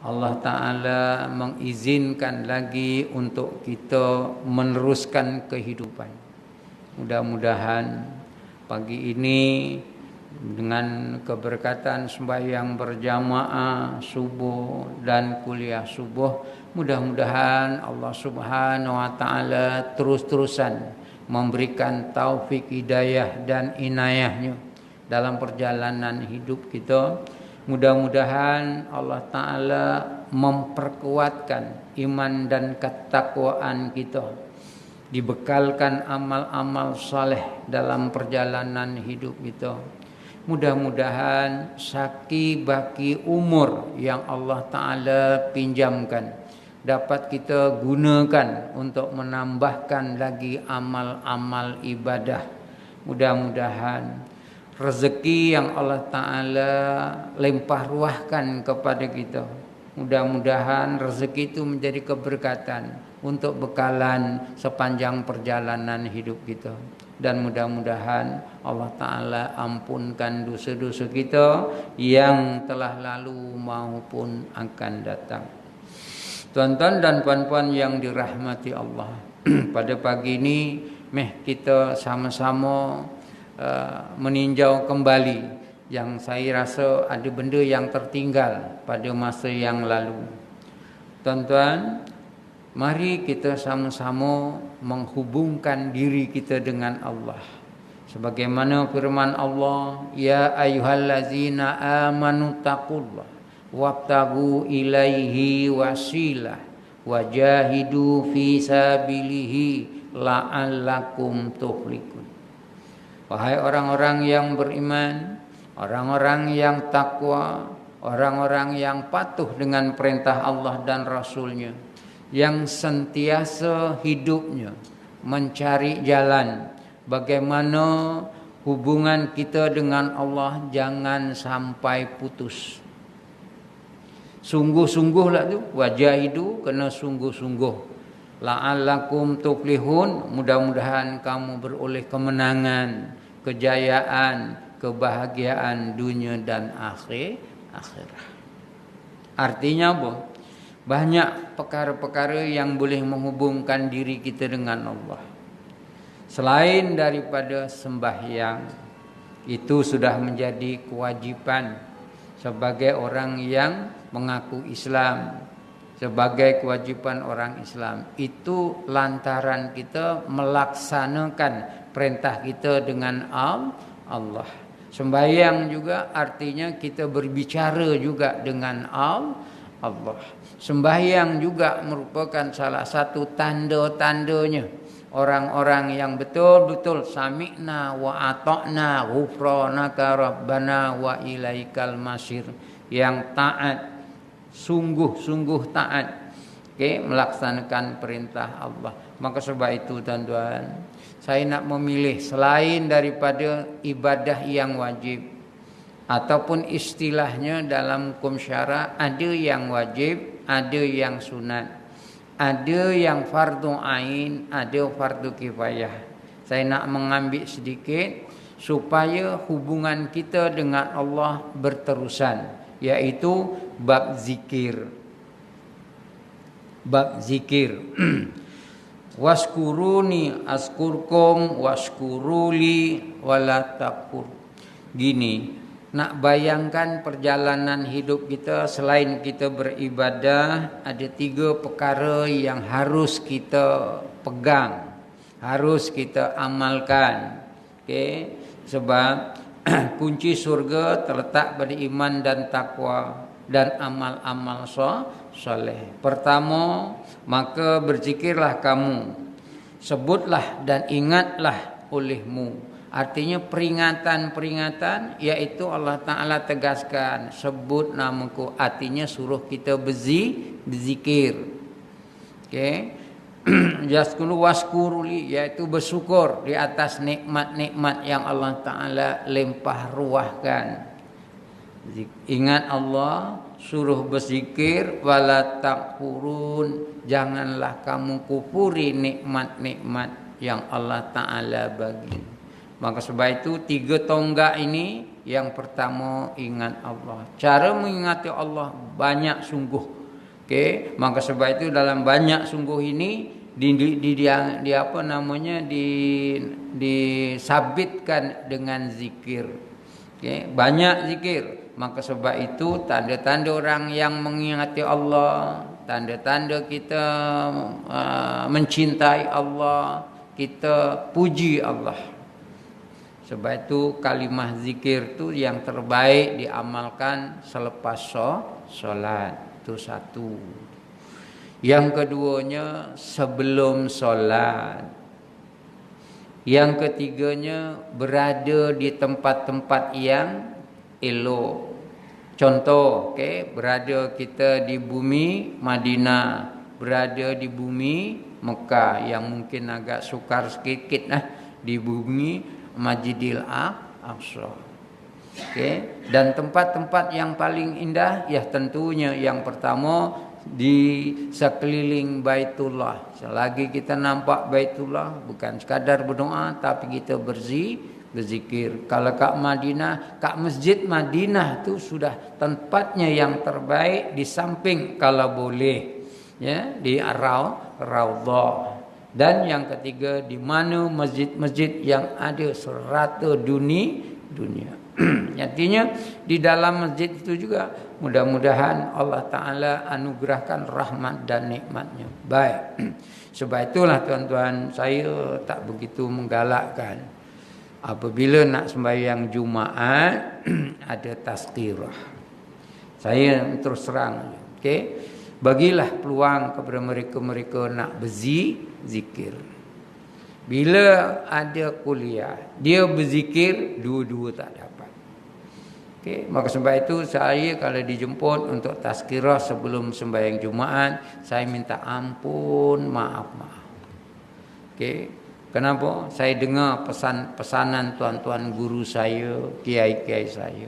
Allah Ta'ala mengizinkan lagi untuk kita meneruskan kehidupan. Mudah-mudahan pagi ini dengan keberkatan sembahyang berjamaah subuh dan kuliah subuh, mudah-mudahan Allah Subhanahu wa Ta'ala terus-terusan memberikan taufik, hidayah dan inayahnya dalam perjalanan hidup kita. Mudah-mudahan Allah Ta'ala memperkuatkan iman dan ketakwaan kita, dibekalkan amal-amal saleh dalam perjalanan hidup kita. Mudah-mudahan saki baki umur yang Allah Ta'ala pinjamkan dapat kita gunakan untuk menambahkan lagi amal-amal ibadah. Mudah-mudahan rezeki yang Allah Ta'ala lempah ruahkan kepada kita, mudah-mudahan rezeki itu menjadi keberkatan untuk bekalan sepanjang perjalanan hidup kita. Dan mudah-mudahan Allah Ta'ala ampunkan dosa-dosa kita yang telah lalu maupun akan datang. Tuan-tuan dan puan-puan yang dirahmati Allah, pada pagi ini kita sama-sama meninjau kembali yang saya rasa ada benda yang tertinggal pada masa yang lalu. Tuan-tuan, mari kita sama-sama menghubungkan diri kita dengan Allah. Sebagaimana firman Allah, ya ayyuhallazina amanu taqullah wabtagu ilaihi wasilah wajahidu fi sabilihi la'allakum tuflihun. Wahai orang-orang yang beriman, orang-orang yang takwa, orang-orang yang patuh dengan perintah Allah dan Rasulnya, yang sentiasa hidupnya mencari jalan bagaimana hubungan kita dengan Allah jangan sampai putus. Sungguh-sungguhlah tu, wajahidu, kena sungguh-sungguh. La'allakum tuflihun, mudah-mudahan kamu beroleh kemenangan, kejayaan, kebahagiaan dunia dan akhirat. Artinya apa? Banyak perkara-perkara yang boleh menghubungkan diri kita dengan Allah. Selain daripada sembahyang, itu sudah menjadi kewajipan sebagai orang yang mengaku Islam, sebagai kewajipan orang Islam. Itu lantaran kita melaksanakan perintah kita dengan Allah. Sembahyang juga artinya kita berbicara juga dengan Allah. Sembahyang juga merupakan salah satu tanda-tandanya orang-orang yang betul-betul sami'na wa ata'na ghufranaka rabbana wa ilaikal masir, yang taat, sungguh-sungguh taat, melaksanakan perintah Allah. Maka sebab itu tuan-tuan, saya nak memilih selain daripada ibadah yang wajib, ataupun istilahnya dalam hukum syara, ada yang wajib, ada yang sunat, ada yang fardu ain, ada fardu kifayah. Saya nak mengambil sedikit supaya hubungan kita dengan Allah berterusan, yaitu bab zikir. Bab zikir. Waskuruni askurkum waskuruli wala takfur. Gini, nak bayangkan perjalanan hidup kita, selain kita beribadah, ada 3 perkara yang harus kita pegang, harus kita amalkan. Sebab kunci surga terletak pada iman dan takwa dan amal-amal soleh. Pertama, maka berzikirlah kamu, sebutlah dan ingatlah olehmu. Artinya peringatan-peringatan, iaitu Allah Ta'ala tegaskan, sebut namaku, artinya suruh kita berzikir. Yaskulu waskuruli, iaitu bersyukur di atas nikmat-nikmat yang Allah Ta'ala lempah ruahkan. Ingat Allah, suruh berzikir, wala takfurun, janganlah kamu kufuri nikmat-nikmat yang Allah Ta'ala bagi. Maka sebab itu 3 tonggak ini Yang pertama ingat Allah. Cara mengingati Allah banyak sungguh. Okey, maka sebab itu dalam banyak sungguh ini di apa namanya disabitkan dengan zikir. Okey, banyak zikir. Maka sebab itu tanda-tanda orang yang mengingati Allah, tanda-tanda kita mencintai Allah, kita puji Allah. Sebab itu kalimah zikir tu yang terbaik diamalkan selepas solat. Itu satu. Yang keduanya sebelum solat. Yang ketiganya berada di tempat-tempat yang elok. Contoh, berada kita di bumi Madinah, berada di bumi Mekah yang mungkin agak sukar sedikit di bumi Masjidil Aqsa. Dan tempat-tempat yang paling indah ya tentunya yang pertama di sekeliling Baitullah. Selagi kita nampak Baitullah bukan sekadar berdoa tapi kita berzikir. Kalau kat Madinah, kat Masjid Madinah tu sudah tempatnya yang terbaik di samping kalau boleh ya di Raudhah. Dan yang ketiga di mana masjid-masjid yang ada serata dunia. Artinya di dalam masjid itu juga mudah-mudahan Allah Ta'ala anugerahkan rahmat dan nikmatnya. Baik. Sebab itulah tuan-tuan saya tak begitu menggalakkan apabila nak sembahyang Jumaat ada tazkirah. Saya terus terang, bagilah peluang kepada mereka-mereka nak berzikir. Bila ada kuliah, dia berzikir, dua-dua tak dapat. Maka sebab itu saya kalau dijemput untuk tazkirah sebelum sembahyang Jumaat, saya minta ampun, maaf. Kenapa? Saya dengar pesanan tuan-tuan guru saya, kiai-kiai saya.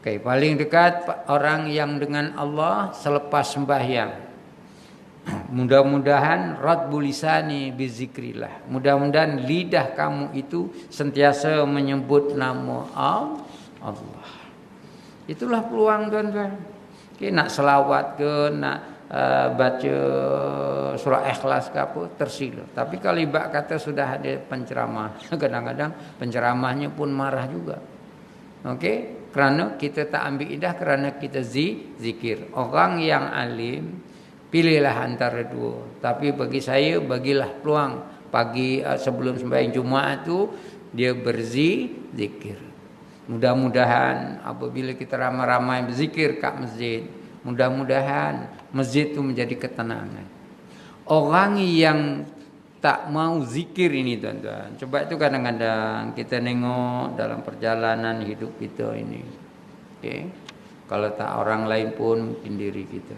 Paling dekat orang yang dengan Allah selepas sembahyang. Mudah-mudahan radbul lisani bizikrillah. Mudah-mudahan lidah kamu itu sentiasa menyebut nama Allah. Itulah peluang tuan-tuan. Nak selawat ke, nak baca surah Ikhlas ke apa, tersila. Tapi kalau ibarat kata sudah ada penceramah, kadang-kadang penceramahnya pun marah juga. Kerana kita tak ambil indah, kerana kita zikir. Orang yang alim pilihlah antara dua. Tapi bagi saya, bagilah peluang pagi sebelum sembahyang Jumaat tu dia berzikir. Mudah-mudahan apabila kita ramai-ramai berzikir kat masjid, mudah-mudahan masjid tu menjadi ketenangan. Orang yang tak mau zikir ini tuan-tuan, sebab itu kadang-kadang kita nengok dalam perjalanan hidup kita ini. Kalau tak orang lain pun mungkin diri kita.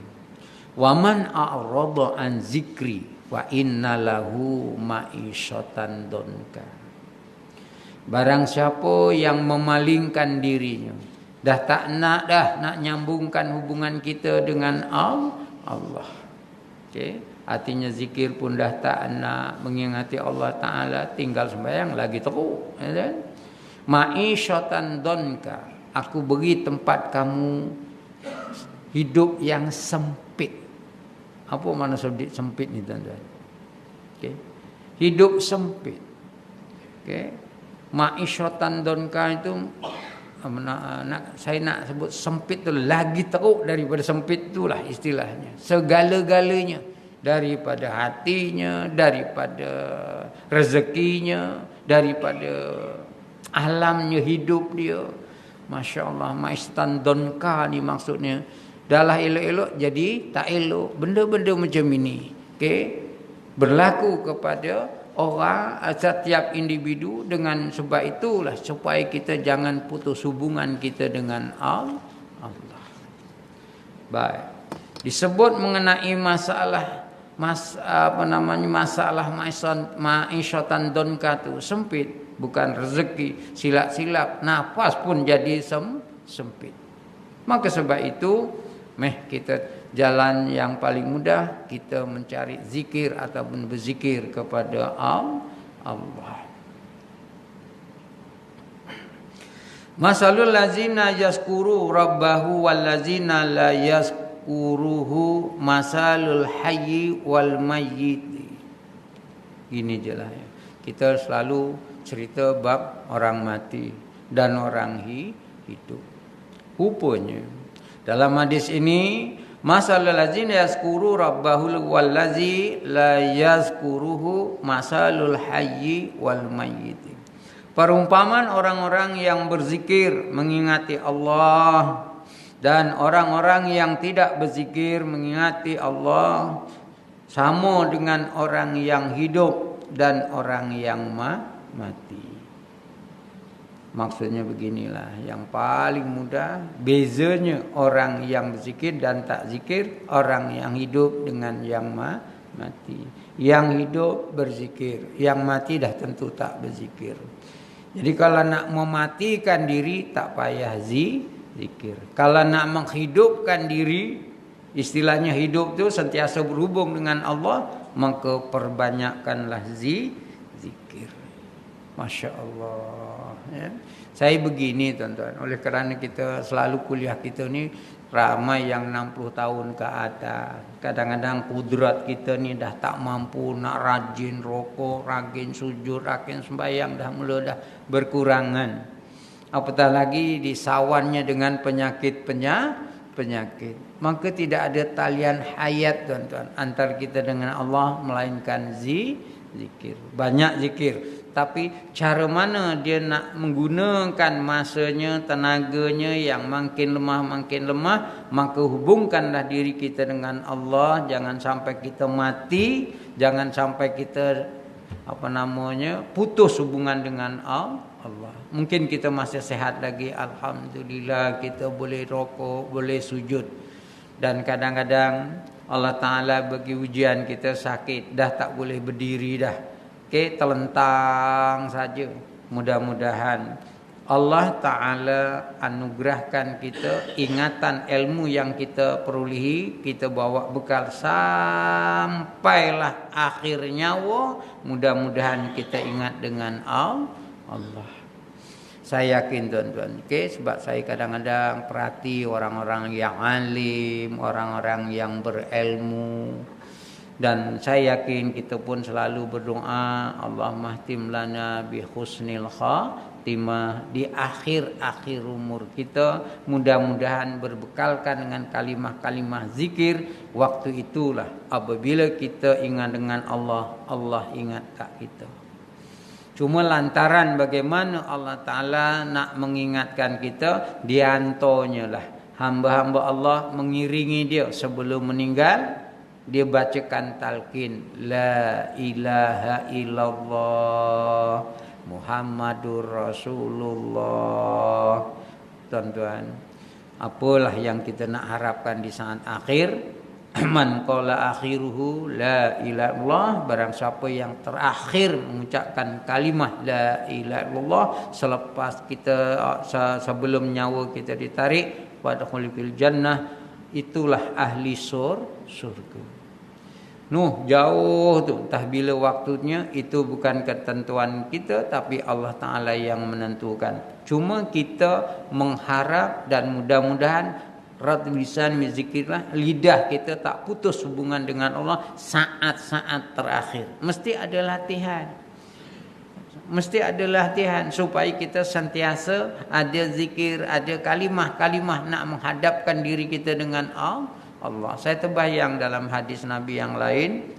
Waman a'rada an zikri wa inna lahu ma'isyatan donka. Barang siapa yang memalingkan dirinya, dah tak nak nyambungkan hubungan kita dengan Allah. Artinya zikir pun dah tak nak, mengingati Allah Ta'ala, tinggal sembahyang lagi teruk. Ma'isyatan donka, aku beri tempat kamu hidup yang sempit. Apa makna sempit ni tuan-tuan? Hidup sempit. Ma'isyatan donka itu saya nak sebut sempit tu lagi teruk daripada sempit itulah istilahnya. Segala-galanya, daripada hatinya, daripada rezekinya, daripada alamnya hidup dia. Masya Allah, ma'isyatan donka ni maksudnya dah elok-elok jadi tak elok. Benda-benda macam ini berlaku kepada orang, setiap individu. Dengan sebab itulah supaya kita jangan putus hubungan kita dengan Allah. Baik. Disebut mengenai masalah ma'isyatan donka tu sempit, bukan rezeki, silap-silap nafas pun jadi sempit. Maka sebab itu kita jalan yang paling mudah, kita mencari zikir ataupun berzikir kepada Allah. Masalul lazina yazkuru rabbahu wal lazina la yazkuruhu masalul hayyi wal mayyit. Gini je lah ya. Kita selalu cerita bab orang mati dan orang hidup. Rupanya dalam hadis ini masalul lazina yazkuru rabbahu wal lazi la yazkuruhu masalul hayyi wal mayyit. Perumpamaan orang-orang yang berzikir mengingati Allah dan orang-orang yang tidak berzikir mengingati Allah sama dengan orang yang hidup dan orang yang mati. Maksudnya beginilah, yang paling mudah bezanya orang yang berzikir dan tak zikir, orang yang hidup dengan yang mati. Yang hidup berzikir, yang mati dah tentu tak berzikir. Jadi kalau nak mematikan diri tak payah zikir. Kalau nak menghidupkan diri, istilahnya hidup tu sentiasa berhubung dengan Allah, maka perbanyakkanlah zikir. Masya Allah. Ya. Saya begini tuan-tuan, oleh kerana kita selalu kuliah kita ni ramai yang 60 tahun ke atas. Kadang-kadang kudrat kita ni dah tak mampu nak rajin rokok, rajin sujud, rajin sembahyang, dah mula dah berkurangan. Apatah lagi disawannya dengan penyakit. Maka tidak ada talian hayat tuan-tuan antara kita dengan Allah melainkan zikir. Banyak zikir. Tapi cara mana dia nak menggunakan masanya, tenaganya yang makin lemah, maka hubungkanlah diri kita dengan Allah. Jangan sampai kita mati, jangan sampai kita putus hubungan dengan Allah. Mungkin kita masih sehat lagi, alhamdulillah, kita boleh rokok, boleh sujud. Dan kadang-kadang Allah Ta'ala bagi ujian kita sakit, dah tak boleh berdiri dah. Telentang saja. Mudah-mudahan Allah Ta'ala anugerahkan kita ingatan ilmu yang kita perolehi, kita bawa bekal sampailah akhir nyawa. Mudah-mudahan kita ingat dengan Allah. Saya yakin tuan-tuan, sebab saya kadang-kadang perhati orang-orang yang alim, orang-orang yang berilmu. Dan saya yakin kita pun selalu berdoa, Allahumma ihtim lana bi husnil khatimah, di akhir-akhir umur kita mudah-mudahan berbekalkan dengan kalimah-kalimah zikir. Waktu itulah apabila kita ingat dengan Allah, Allah ingat kat kita. Cuma lantaran bagaimana Allah Ta'ala nak mengingatkan kita, diantaranya lah hamba-hamba Allah mengiringi dia sebelum meninggal. Dia bacakan talqin la ilaha illallah Muhammadur Rasulullah. Tuan-tuan, apalah yang kita nak harapkan di saat akhir? Man qala akhiruhu la ilaha illallah, barang siapa yang terakhir mengucapkan kalimah la ilaha illallah selepas kita sebelum nyawa kita ditarik, wadkhulil fil jannah, itulah ahli surga. Jauh tu, entah bila waktunya, itu bukan ketentuan kita, tapi Allah Ta'ala yang menentukan. Cuma kita mengharap dan mudah-mudahan ratib lisan zikirlah, lidah kita tak putus hubungan dengan Allah saat-saat terakhir. Mesti ada latihan supaya kita sentiasa ada zikir, ada kalimah-kalimah nak menghadapkan diri kita dengan Allah. Saya terbayang dalam hadis Nabi yang lain,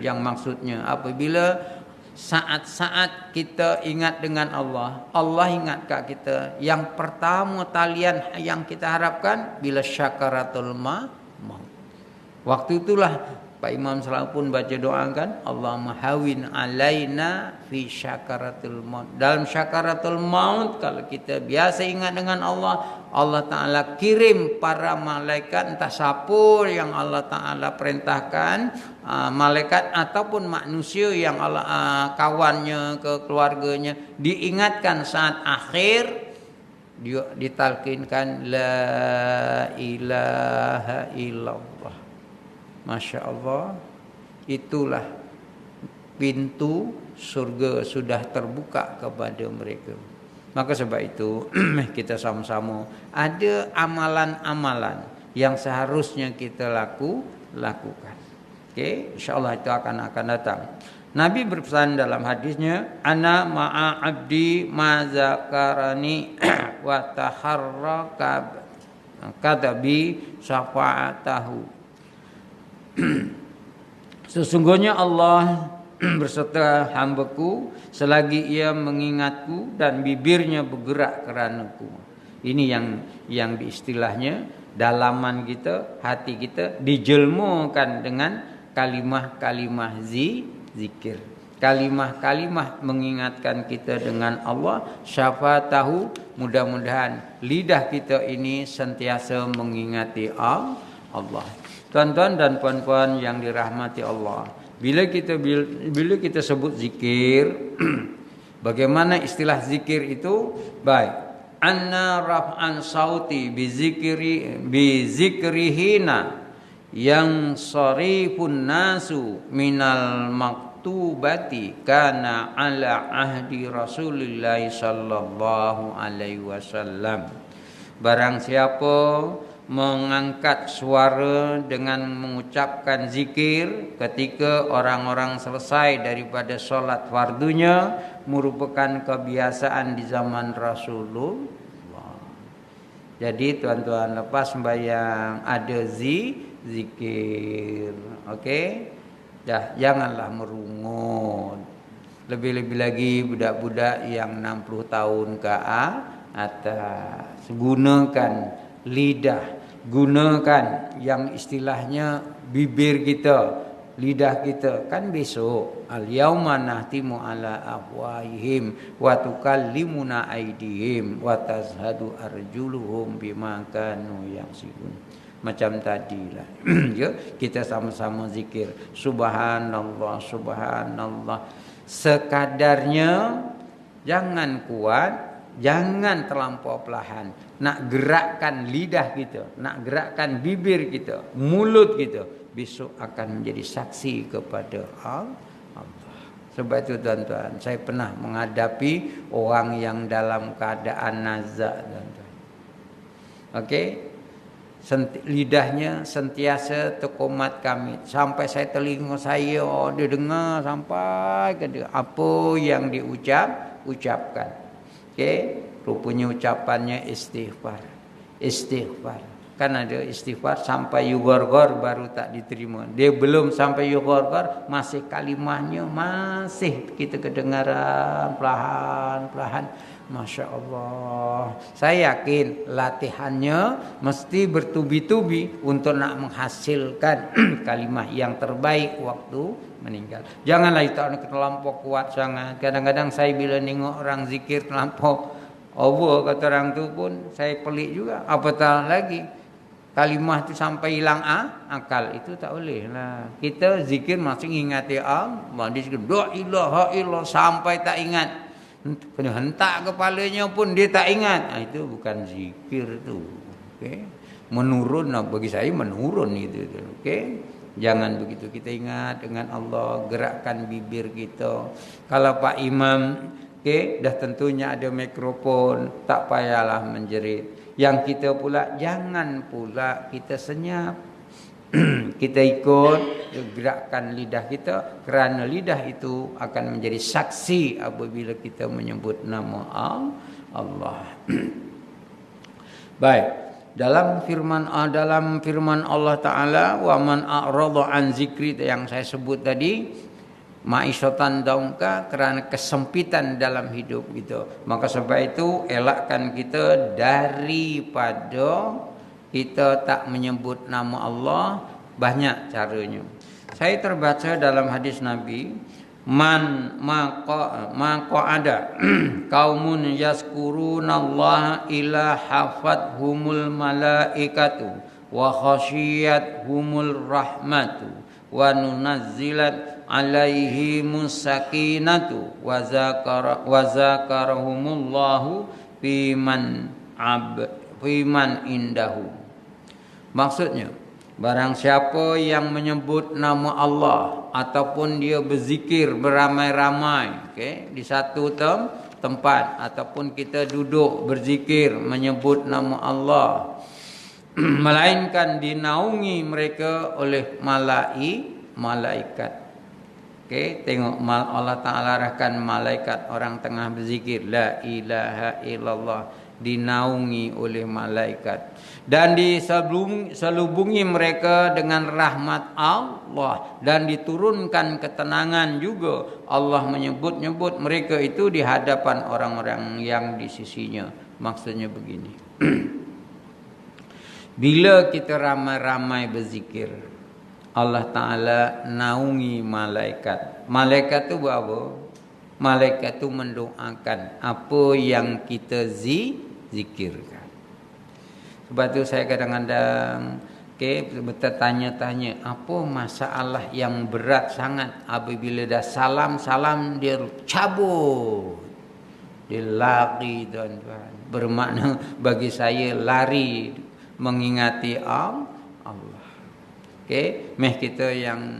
yang maksudnya apabila saat-saat kita ingat dengan Allah, Allah ingat kat kita. Yang pertama talian yang kita harapkan bila syakaratul maut. Waktu itulah Pak Imam selalu pun baca doa kan, Allahumma hawin alaina fi syakaratul maut. Dalam syakaratul maut, kalau kita biasa ingat dengan Allah, Allah Ta'ala kirim para malaikat, entah siapa yang Allah Ta'ala perintahkan, malaikat ataupun manusia yang Allah kawannya ke keluarganya, diingatkan saat akhir, dia ditalkinkan la ilaha illallah. Masya Allah, itulah pintu surga sudah terbuka kepada mereka. Maka sebab itu kita sama-sama ada amalan-amalan yang seharusnya kita lakukan. Okey, insyaallah itu akan datang. Nabi berpesan dalam hadisnya, ana ma'a abdi ma zakarani wa taharraka kadabi syafa'atahu. Sesungguhnya Allah berserta hambaku selagi ia mengingatku dan bibirnya bergerak keranaku. Ini yang istilahnya dalaman kita, hati kita dijelmakan dengan kalimah-kalimah zikir. Kalimah-kalimah mengingatkan kita dengan Allah, syafatahu, mudah-mudahan lidah kita ini sentiasa mengingati Allah. Tuan-tuan dan puan-puan yang dirahmati Allah, bila kita sebut zikir, bagaimana istilah zikir itu? Baik, anna raf'an sauti bi zikrihina yang sarifun nasu minal maktubati kana ala ahdi Rasulillah sallallahu alaihi wasallam. Barang siapa mengangkat suara dengan mengucapkan zikir ketika orang-orang selesai daripada solat fardunya, merupakan kebiasaan di zaman Rasulullah. Jadi tuan-tuan, lepas sembahyang ada zikir. Okey? Dah, janganlah merungut. Lebih-lebih lagi budak-budak yang 60 tahun ke atas. Gunakan lidah, gunakan yang istilahnya bibir kita, lidah kita. Kan besok al-yauma nahtimu ala afwahihim wa tukallimuna aydihim wa tashhadu arjuluhum bima kanu yaksibun. Macam tadilah. Ya, kita sama-sama zikir subhanallah, subhanallah. Sekadarnya, jangan kuat, jangan terlampau perlahan. Nak gerakkan lidah kita, nak gerakkan bibir kita, mulut kita, besok akan menjadi saksi kepada Allah. Sebab itu tuan-tuan, saya pernah menghadapi orang yang dalam keadaan nazak, tuan-tuan. Okey? Lidahnya sentiasa terkomat kami, sampai saya telinga saya dia dengar sampai ke dia apa yang diucapkan. Okey? Rupanya ucapannya istighfar. Kan ada istighfar sampai yugor-gor baru tak diterima. Dia belum sampai yugor-gor, masih kalimahnya masih kita kedengaran perlahan-perlahan. Masya Allah. Saya yakin latihannya mesti bertubi-tubi untuk nak menghasilkan kalimah yang terbaik waktu meninggal. Janganlah itu terlampau kuat sangat. Kadang-kadang saya bila tengok orang zikir terlampau over kata orang tu pun saya pelik juga. Apatah lagi kalimah tu sampai hilang akal, itu tak boleh lah. Kita zikir masih ingati Allah, dia zikir la ilaha illallah sampai tak ingat. Kena hentak kepalanya pun dia tak ingat. Itu bukan zikir tu. Okey. Menurun, bagi saya menurun itu. Okey. Jangan begitu. Kita ingat dengan Allah, gerakkan bibir kita. Kalau Pak Imam dah tentunya ada mikrofon, tak payahlah menjerit. Yang kita pula jangan pula kita senyap. Kita ikut gerakkan lidah kita, kerana lidah itu akan menjadi saksi apabila kita menyebut nama Allah. Baik, dalam firman Allah Taala, wa man a'rada an zikri yang saya sebut tadi, ma'isyatan daunka, kerana kesempitan dalam hidup gitu. Maka sebab itu elakkan kita daripada kita tak menyebut nama Allah. Banyak caranya. Saya terbaca dalam hadis Nabi, maka ada kaumun yazkurunallaha ila hafathumul malaikatu wa khashiyatuhumul rahmatu wa nunazzilat alaihimus sakinatu wa zakarahumullahu fiman indahu. Maksudnya, barang siapa yang menyebut nama Allah ataupun dia berzikir beramai-ramai, di satu tempat ataupun kita duduk berzikir menyebut nama Allah, melainkan dinaungi mereka oleh malaikat. Okey, tengok Allah Taala arahkan malaikat orang tengah berzikir la ilaha illallah, dinaungi oleh malaikat dan diselubungi mereka dengan rahmat Allah dan diturunkan ketenangan juga. Allah menyebut-nyebut mereka itu di hadapan orang-orang yang di sisinya. Maksudnya begini. Bila kita ramai-ramai berzikir, Allah Ta'ala naungi malaikat. Malaikat tu buat apa? Malaikat tu mendoakan apa yang kita zikirkan. Sebab tu saya kadang-kadang bertanya-tanya, apa masalah yang berat sangat apabila dah salam dia cabut. Dia lari, tuan-tuan. Bermakna bagi saya lari mengingati Allah. Okey, kita yang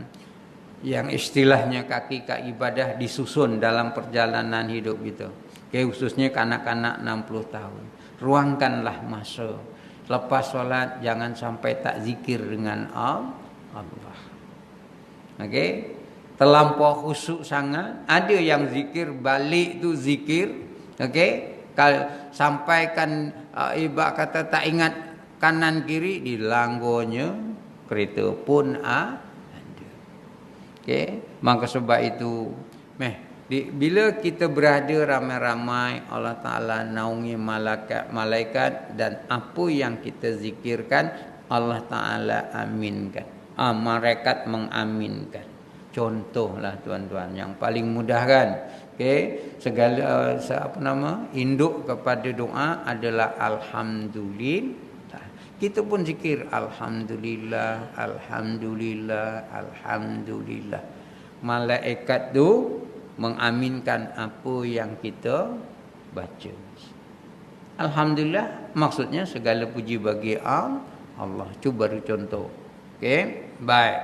istilahnya kaki ibadah disusun dalam perjalanan hidup kita. Okey, khususnya kanak-kanak 60 tahun. Ruangkanlah masa. Lepas solat jangan sampai tak zikir dengan Allah. Okey, terlampau khusyuk sangat. Ada yang zikir balik tu zikir. Okey, kalau sampaikan ibarat kata tak ingat kanan kiri dilanggonya. Kereta pun ada. Okey, maka sebab itu bila kita berada ramai-ramai, Allah Taala naungi malaikat dan apa yang kita zikirkan Allah Taala aminkan. Malaikat mengaminkan. Contohlah tuan-tuan yang paling mudah kan. Okey, segala induk kepada doa adalah alhamdulillah. Kita pun zikir alhamdulillah, alhamdulillah, alhamdulillah. Malaikat tu mengaminkan apa yang kita baca. Alhamdulillah maksudnya segala puji bagi Allah. Cuba beri contoh. Okey, baik.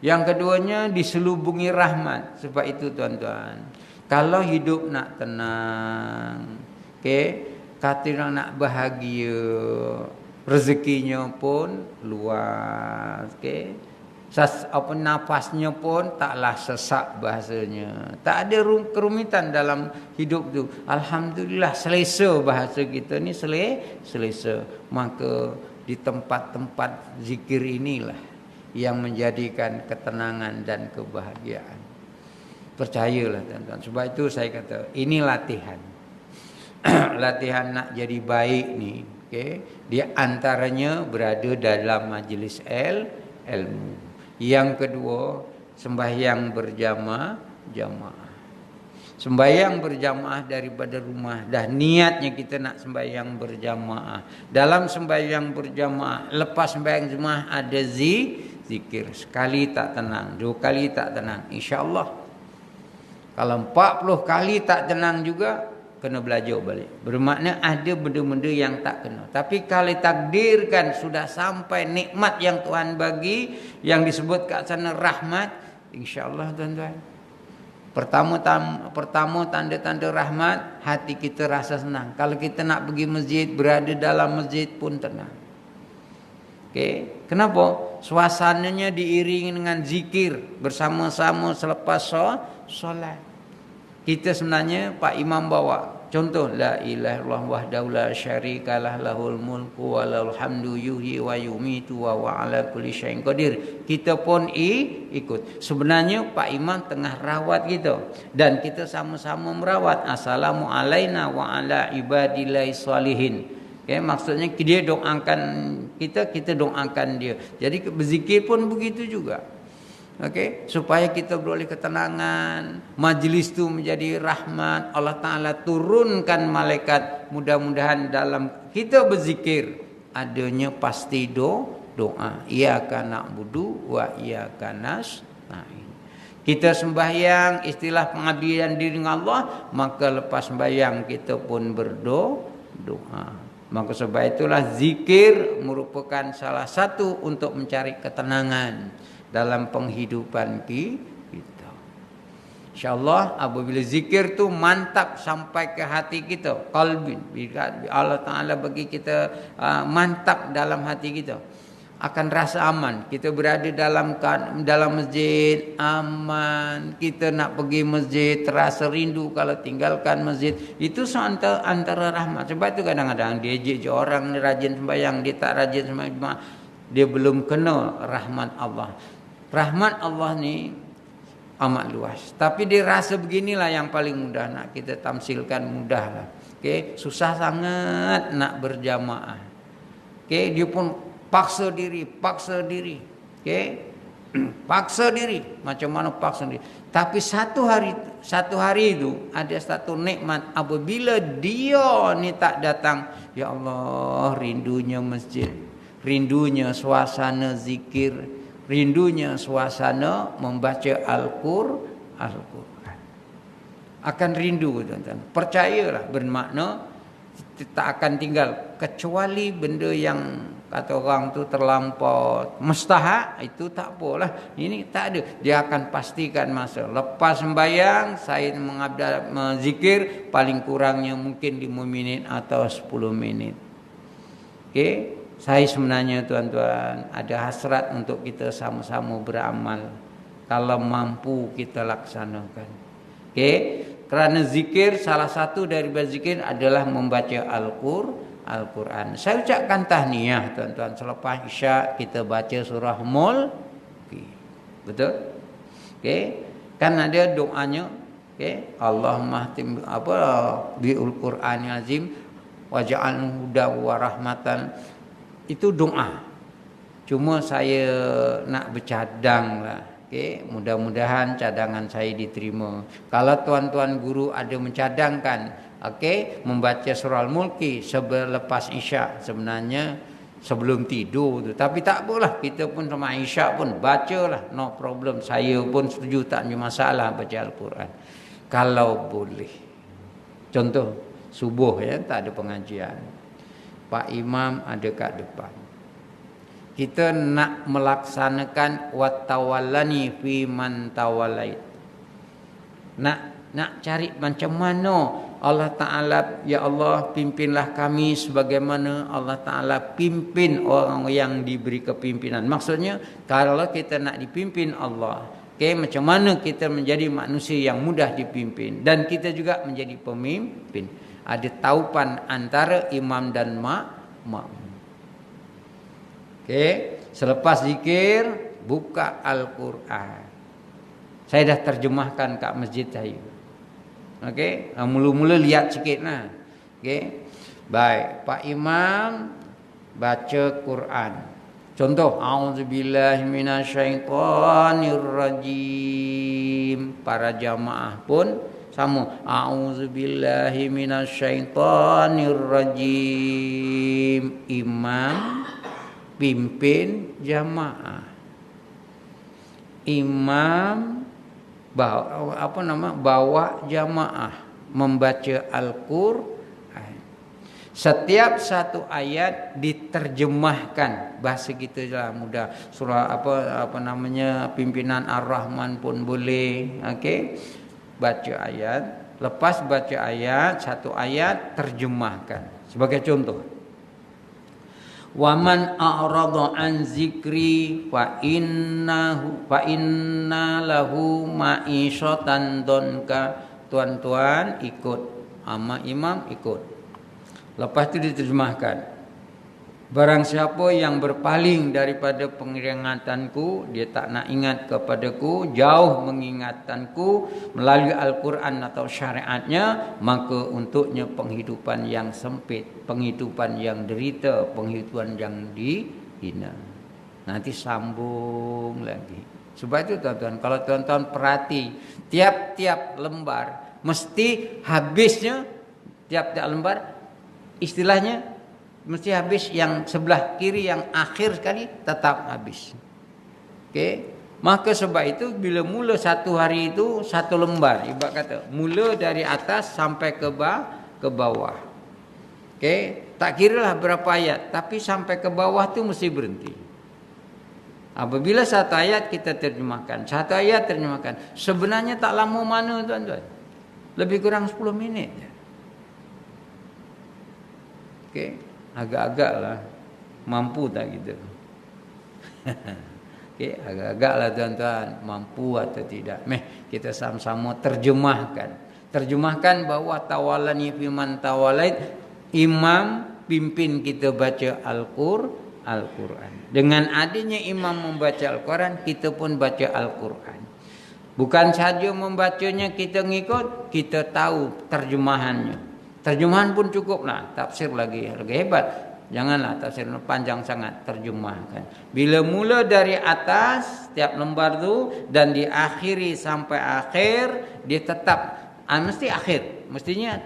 Yang keduanya diselubungi rahmat. Sebab itu tuan-tuan, kalau hidup nak tenang, okey, kata nak bahagia, rezekinya pun luas, okey. Nafasnya pun taklah sesak bahasanya. Tak ada kerumitan dalam hidup tu. Alhamdulillah selesa bahasa kita ni selesa. Maka di tempat-tempat zikir inilah yang menjadikan ketenangan dan kebahagiaan. Percayalah tuan-tuan. Sebab itu saya kata ini latihan. Latihan nak jadi baik ni. Okay. Di antaranya berada dalam majlis ilmu. Yang kedua, sembahyang berjamaah. Sembahyang berjamaah daripada rumah. Dah niatnya kita nak sembahyang berjamaah. Dalam sembahyang berjamaah, lepas sembahyang jemaah ada zikir. Sekali tak tenang, 2 kali tak tenang, insya-Allah. Kalau 40 kali tak tenang juga, kena belajar balik. Bermakna ada benda-benda yang tak kena. Tapi kalau takdirkan sudah sampai nikmat yang Tuhan bagi, yang disebut kat sana rahmat, insya-Allah tuan-tuan. Pertama tanda-tanda rahmat, hati kita rasa senang. Kalau kita nak pergi masjid, berada dalam masjid pun tenang. Okey, kenapa? Suasananya diiringi dengan zikir bersama-sama selepas solat. Kita sebenarnya Pak Imam bawa contoh la ilaha illallah wahdahu la syarikalah lahul mulku wa lahul hamdu yuhyi wa yumitu wa ala kulli syai'in qadir. Kita pun ikut. Sebenarnya Pak Imam tengah rawat kita dan kita sama-sama merawat. Assalamu alaina wa ala ibadillahi salihin. Okay, maksudnya dia doakan kita doakan dia. Jadi berzikir pun begitu juga. Okey, supaya kita beroleh ketenangan, majlis tu menjadi rahmat, Allah Taala turunkan malaikat. Mudah-mudahan dalam kita berzikir adanya pasti doa. Iyyaka na'budu wa iyyaka nasta'in. Kita sembahyang istilah pengabdian diri dengan Allah, maka lepas sembahyang kita pun berdoa. Maka sebab itulah zikir merupakan salah satu untuk mencari ketenangan dalam penghidupan kita. InsyaAllah apabila zikir tu mantap sampai ke hati kita, qalbin, Allah Ta'ala bagi kita mantap dalam hati kita, akan rasa aman. Kita berada dalam masjid aman, kita nak pergi masjid terasa rindu kalau tinggalkan masjid. Itu antara rahmat. Sebab itu kadang-kadang dia je orang ni rajin sembahyang, dia tak rajin sembahyang, dia belum kena rahmat Allah. Rahmat Allah ni amat luas. Tapi dia rasa beginilah yang paling mudah nak kita tamsilkan, mudahlah. Okey, susah sangat nak berjamaah. Okey, dia pun paksa diri. Okey. Paksa diri. Macam mana paksa diri? Tapi satu hari itu ada satu nikmat apabila dia ni tak datang, ya Allah, rindunya masjid, rindunya suasana zikir, rindunya suasana membaca Al-Quran. Akan rindu, tuan-tuan. Percayalah, bermakna tak akan tinggal. Kecuali benda yang kata orang tu terlampau mustahak, itu tak apalah. Ini tak ada. Dia akan pastikan masa. Lepas sembahyang, saya zikir paling kurangnya mungkin 5 minit atau 10 minit. Okey. Saya sebenarnya tuan-tuan ada hasrat untuk kita sama-sama beramal. Kalau mampu kita laksanakan. Okey, kerana zikir, salah satu daripada zikir adalah membaca Al-Quran. Saya ucapkan tahniah tuan-tuan, selepas Isyak kita baca surah Mulk. Betul? Okey, kan ada doanya. Okey, Allahumma tim biul Qur'anil azim waj'alhu hudan wa rahmatan. Itu doa. Cuma saya nak bercadang lah. Okay? Mudah-mudahan cadangan saya diterima. Kalau tuan-tuan guru ada mencadangkan, okay, membaca surah Al-Mulk selepas Isyak, sebenarnya sebelum tidur tu. Tapi tak apalah, kita pun sama Isyak pun bacalah, no problem. Saya pun setuju, tak ada masalah baca Al-Quran. Kalau boleh. Contoh, subuh ya, tak ada pengajian. Pak Imam ada kat depan. Kita nak melaksanakan watawallani fi man tawallait. Nak cari macam mana Allah Ta'ala, ya Allah pimpinlah kami sebagaimana Allah Ta'ala pimpin orang yang diberi kepimpinan. Maksudnya kalau kita nak dipimpin Allah, okay, macam mana kita menjadi manusia yang mudah dipimpin dan kita juga menjadi pemimpin. Ada taupan antara imam dan makmum. Okey, selepas zikir buka Al-Quran. Saya dah terjemahkan kat masjid saya. Okey, mula-mula lihat sikitlah. Okey. Baik, Pak Imam baca Quran. Contoh, auzubillahi minasyaitonirrajim. Para jamaah pun sama, a'udzubillahi minasyaitonirrajim. Imam pimpin jamaah. Imam bawa jamaah membaca Al-Quran. Setiap satu ayat diterjemahkan bahasa kita lah mudah. Surah pimpinan Ar-Rahman pun boleh. Okey. Baca ayat, lepas baca ayat, satu ayat terjemahkan. Sebagai contoh, waman a'rada an zikri fa inna lahu ma'isyatan donka. Tuan-tuan ikut, ama imam ikut. Lepas itu diterjemahkan. Barang siapa yang berpaling daripada pengeringatanku, dia tak nak ingat kepadaku, jauh mengingatanku melalui Al-Quran atau syariatnya, maka untuknya penghidupan yang sempit, penghidupan yang derita, penghidupan yang dihina. Nanti sambung lagi. Sebab itu tuan-tuan, kalau tuan-tuan perhati, tiap-tiap lembar mesti habisnya, tiap-tiap lembar istilahnya mesti habis, yang sebelah kiri yang akhir sekali tetap habis. Okey, maka sebab itu bila mula satu hari itu satu lembar, ibarat kata mula dari atas sampai ke bawah. Okey, tak kiralah berapa ayat, tapi sampai ke bawah tu mesti berhenti. Apabila satu ayat kita terjemahkan, satu ayat terjemahkan, sebenarnya tak lama mana tuan-tuan. Lebih kurang 10 minit. Okey, agak-agaklah mampu tak kita? Okey, agak-agaklah tuan-tuan, mampu atau tidak. Kita sama-sama terjemahkan. Terjemahkan bahawa tawalani fiman tawalait, imam pimpin kita baca Al-Quran. Dengan adanya imam membaca Al-Quran, kita pun baca Al-Quran. Bukan saja membacanya kita ngikut, kita tahu terjemahannya. Terjemahan pun cukuplah, tafsir lagi hebat. Janganlah tafsir panjang sangat, terjemahkan. Bila mula dari atas setiap lembar tu dan diakhiri sampai akhir, dia tetap mesti akhir. Mestinya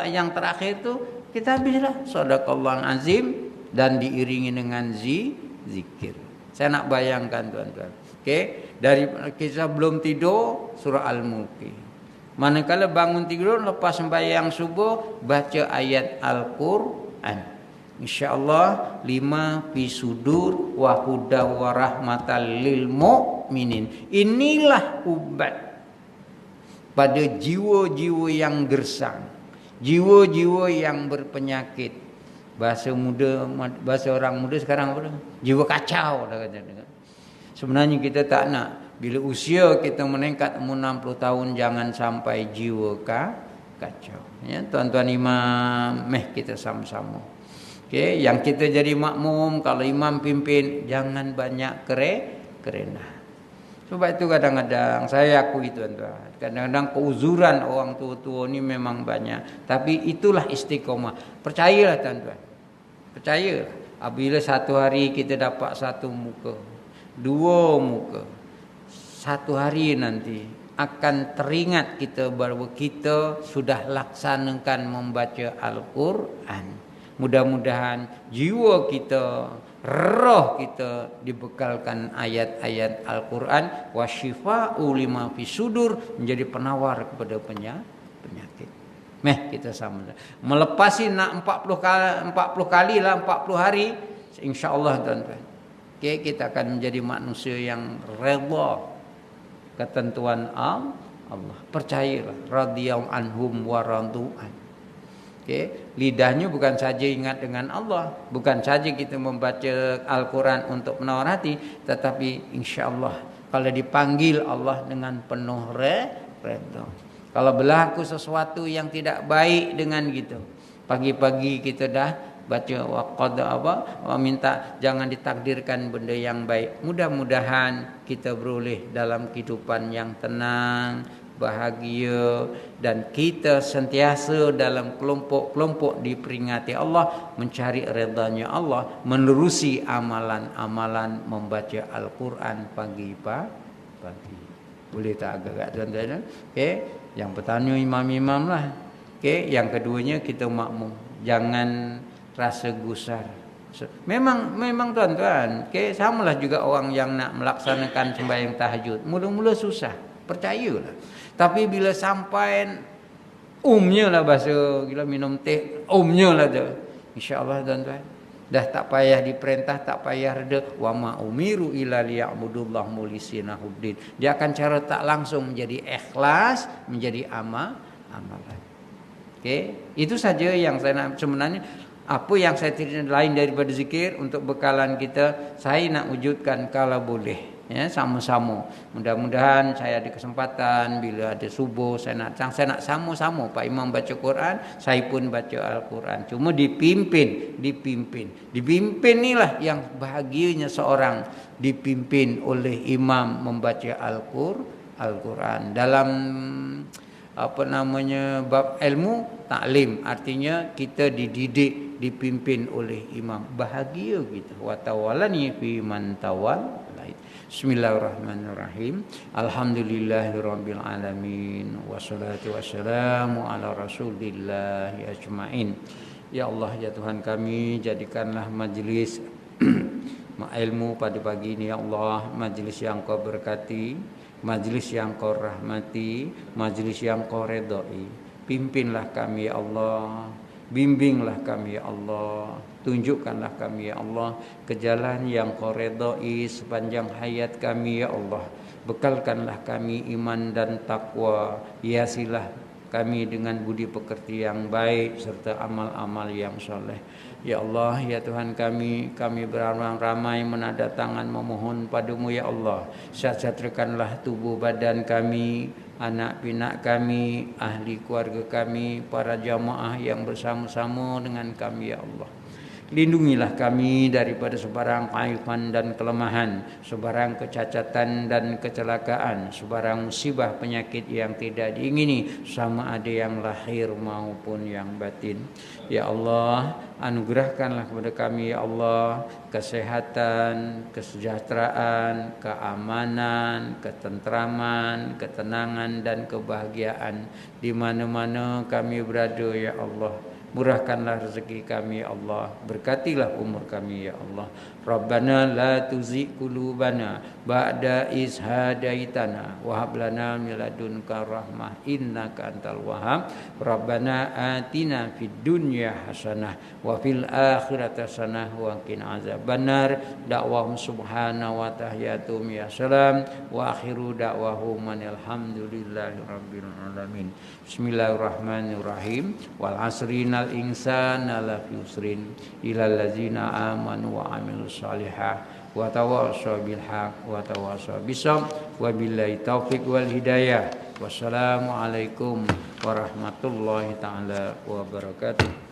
yang terakhir tu kita habislah sadaqallahu azim dan diiringi dengan zikir. Saya nak bayangkan tuan-tuan. Okey, dari kita belum tidur surah Al-Mulk. Manakala bangun tidur lepas sembahyang subuh baca ayat Al-Quran. Insya-Allah 5 fi sudur wa huda wa rahmatal lil mu'minin. Inilah ubat pada jiwa-jiwa yang gersang, jiwa-jiwa yang berpenyakit. Bahasa orang muda sekarang apa? Jiwa kacau dah kata. Sebenarnya kita tak nak bila usia kita meningkat umur 60 tahun jangan sampai jiwa kacau. Ya, tuan-tuan imam, kita sama-sama. Okey, yang kita jadi makmum kalau imam pimpin jangan banyak kerenah. Sebab itu kadang-kadang saya akui tuan-tuan, kadang-kadang keuzuran orang tua-tua ni memang banyak. Tapi itulah istiqomah. Percayalah tuan-tuan. Percayalah. Apabila satu hari kita dapat satu muka, 2 muka, satu hari nanti akan teringat kita bahawa kita sudah laksanakan membaca Al-Quran. Mudah-mudahan jiwa kita, roh kita dibekalkan ayat-ayat Al-Quran, wasyifa'u lima fi sudur, menjadi penawar kepada penyakit. Kita sama. Melepasi nak 40 kali lah 40 hari, insya-Allah tuan-tuan. Okey, kita akan menjadi manusia yang redha ketentuan Allah. Percayalah, radhiyallahu anhum wa radu'an. Okey, lidahnya bukan saja ingat dengan Allah, bukan saja kita membaca Al-Quran untuk menawar hati, tetapi insya-Allah kalau dipanggil Allah dengan penuh redha. Kalau berlaku sesuatu yang tidak baik dengan kita, pagi-pagi kita dah baca minta jangan ditakdirkan benda yang baik. Mudah-mudahan kita beroleh dalam kehidupan yang tenang, bahagia, dan kita sentiasa dalam kelompok-kelompok diperingati Allah, mencari redanya Allah, menerusi amalan-amalan membaca Al-Quran pagi-pagi. Boleh tak agak-agak tuan-tuan? Okey, yang pertama imam-imam lah. Okey, yang keduanya kita makmum. Jangan rasa gusar. Memang tuan-tuan, okey, samalah juga orang yang nak melaksanakan sembahyang tahajud. Mula-mula susah, percayalah. Tapi bila sampai lah bahasa gila minum teh, lah tu. Insya-Allah tuan-tuan, dah tak payah diperintah, tak payah reda. Wa ma umiru illa liya'budullah mulisina huddin. Dia akan cara tak langsung menjadi ikhlas, menjadi amalan. Okey, itu saja yang saya nak. Sebenarnya apa yang saya tidak lain daripada zikir untuk bekalan kita, saya nak wujudkan kalau boleh. Ya, sama-sama. Mudah-mudahan saya ada kesempatan bila ada subuh saya nak sama-sama Pak Imam baca Quran, saya pun baca Al-Quran. Cuma dipimpin. Dipimpin inilah yang bahagianya seorang dipimpin oleh imam membaca Al-Quran. Dalam bab ilmu taklim, artinya kita dididik, dipimpin oleh imam. Bahagia kita. Wa tawallani fi man tawallait. Bismillahirrahmanirrahim. Alhamdulillahirabbil alamin. Wassalatu wassalamu ala Rasulillah ajmain. Ya Allah, ya Tuhan kami, jadikanlah majlis ilmu pada pagi ini ya Allah, majlis yang Kau berkati, majlis yang Kau rahmati, majlis yang Kau redai. Pimpinlah kami ya Allah, bimbinglah kami ya Allah, Tunjukkanlah kami ya Allah ke jalan yang Kau redai sepanjang hayat kami ya Allah. Bekalkanlah kami iman dan takwa. Hiasilah kami dengan budi pekerti yang baik serta amal-amal yang soleh. Ya Allah, ya Tuhan kami beramai-ramai menadatangan memohon padamu ya Allah. Sejahterakanlah tubuh badan kami, anak pinak kami, ahli keluarga kami, para jamaah yang bersama-sama dengan kami ya Allah. Lindungilah kami daripada sebarang kaiban dan kelemahan, sebarang kecacatan dan kecelakaan, sebarang musibah penyakit yang tidak diingini, sama ada yang lahir maupun yang batin. Ya Allah, anugerahkanlah kepada kami ya Allah kesehatan, kesejahteraan, keamanan, ketentraman, ketenangan dan kebahagiaan di mana-mana kami berada ya Allah. Murahkanlah rezeki kami ya Allah. Berkatilah umur kami ya Allah. Rabbana la tuzigh qulubana ba'da iz hadaitana wa hab lana min ladunka rahmah innaka antal wahhab. Rabbana atina fid dunya hasanah wa fil akhirati hasanah wa qina azabannar. Da'wahum subhanahu wa tahiyatum ya salam wa akhiru da'wahum alhamdulillahi rabbil alamin. Bismillahirrahmanirrahim. Wal asrinal insana lafi usrin illal ladzina amanu wa amilus shalihat wa tawassaw bil haqq wa tawassaw bisabr wa billahi taufiq wal hidayah. Wassalamu alaikum warahmatullahi taala wabarakatuh.